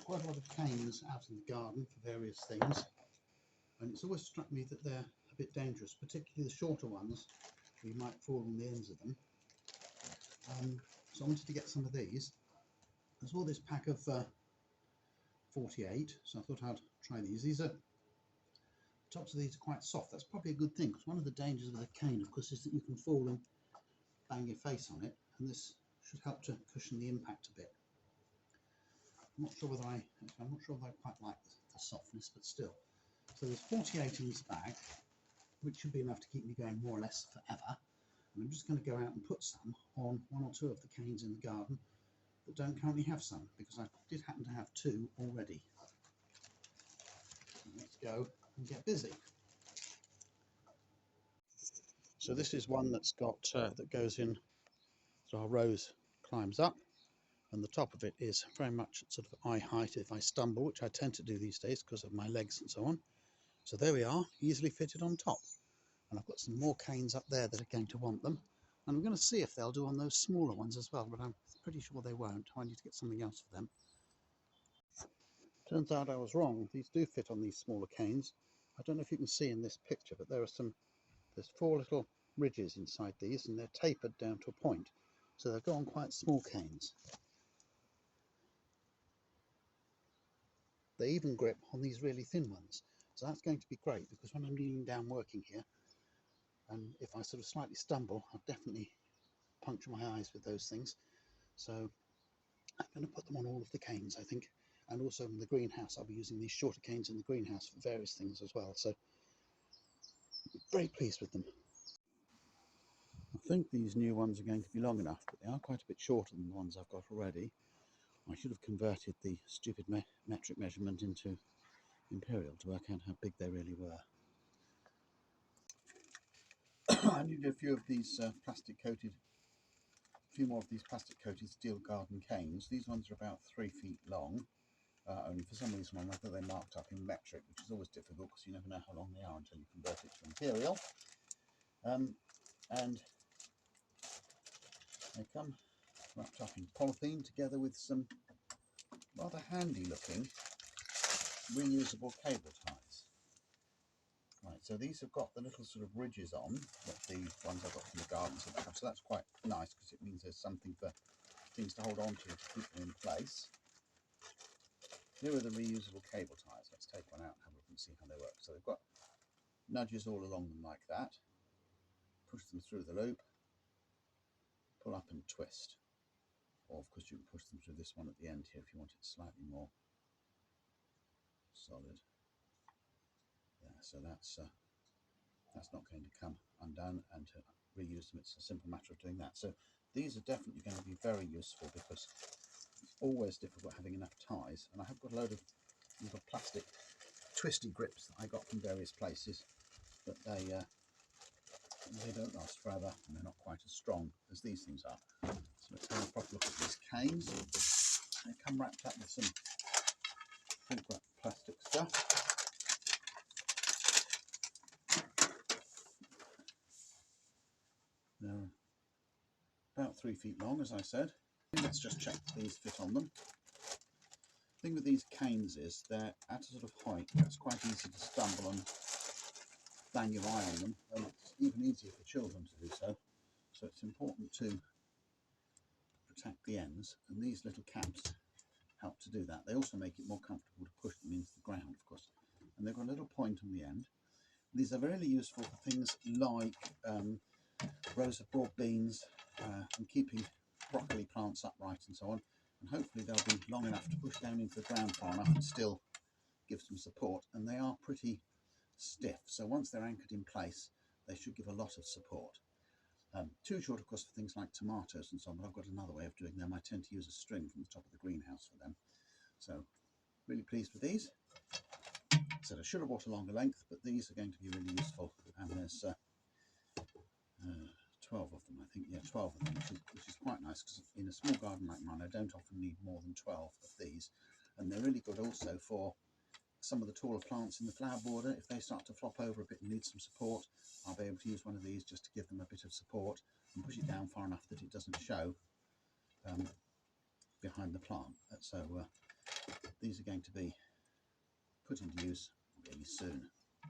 quite a lot of canes out in the garden for various things, and it's always struck me that they're a bit dangerous, particularly the shorter ones. You might fall on the ends of them. So I wanted to get some of these. I saw this pack of 48, so I thought I'd try these. The tops of these are quite soft. That's probably a good thing, because one of the dangers with a cane, of course, is that you can fall and bang your face on it, and this should help to cushion the impact a bit. I'm not sure whether I quite like the softness, but still. So there's 48 in this bag, which should be enough to keep me going more or less forever. And I'm just going to go out and put some on one or two of the canes in the garden that don't currently have some, because I did happen to have two already. So let's go and get busy. So this is one that's got that goes in, so our rose climbs up, and the top of it is very much at sort of eye height if I stumble, which I tend to do these days because of my legs and so on. So there we are, easily fitted on top. And I've got some more canes up there that are going to want them. And I'm going to see if they'll do on those smaller ones as well, but I'm pretty sure they won't. I need to get something else for them. Turns out I was wrong. These do fit on these smaller canes. I don't know if you can see in this picture, but there's 4 little ridges inside these, and they're tapered down to a point. So they'll go on quite small canes. They even grip on these really thin ones. So that's going to be great, because when I'm kneeling down working here, and if I sort of slightly stumble, I'll definitely puncture my eyes with those things. So I'm going to put them on all of the canes, I think, and also in the greenhouse. I'll be using these shorter canes in the greenhouse for various things as well. So very pleased with them. I think these new ones are going to be long enough, but they are quite a bit shorter than the ones I've got already. I should have converted the stupid metric measurement into imperial to work out how big they really were. I needed a few more of these plastic coated steel garden canes. These ones are about 3 feet long, only for some reason or another they marked up in metric, which is always difficult because you never know how long they are until you convert it to imperial. And they come wrapped up in polythene together with some rather handy looking reusable cable ties. Right, so these have got the little sort of ridges on that the ones I got from the gardens have, so that's quite nice because it means there's something for things to hold on to keep them in place. Here are the reusable cable ties. Let's take one out and have a look and see how they work. So they've got nudges all along them like that. Push them through the loop, pull up and twist. Or of course you can push them through this one at the end here if you want it slightly more solid. Yeah, so that's not going to come undone, and to reuse them it's a simple matter of doing that. So these are definitely going to be very useful because it's always difficult having enough ties, and I have got a load of little plastic twisty grips that I got from various places, but they don't last forever and they're not quite as strong as these things are. So let's have a proper look at these canes. They come wrapped up with some pink plastic stuff. They're about 3 feet long, as I said. Let's just check these fit on them. The thing with these canes is they're at a sort of height where it's quite easy to stumble and bang your eye on them, and it's even easier for children to do so. So it's important to protect the ends, and these little caps help to do that. They also make it more comfortable to push them into the ground, of course. And they've got a little point on the end. These are really useful for things like rows of broad beans and keeping broccoli plants upright and so on. And hopefully they'll be long enough to push down into the ground far enough and still give some support. And they are pretty stiff, so once they're anchored in place, they should give a lot of support. Too short, of course, for things like tomatoes and so on, but I've got another way of doing them. I tend to use a string from the top of the greenhouse for them. So, really pleased with these. So I should have bought a longer length, but these are going to be really useful. And there's 12 of them, I think. Yeah, 12 of them, which is quite nice, because in a small garden like mine, I don't often need more than 12 of these. And they're really good also for some of the taller plants in the flower border. If they start to flop over a bit and need some support, I'll be able to use one of these just to give them a bit of support and push it down far enough that it doesn't show behind the plant. So these are going to be put into use really soon.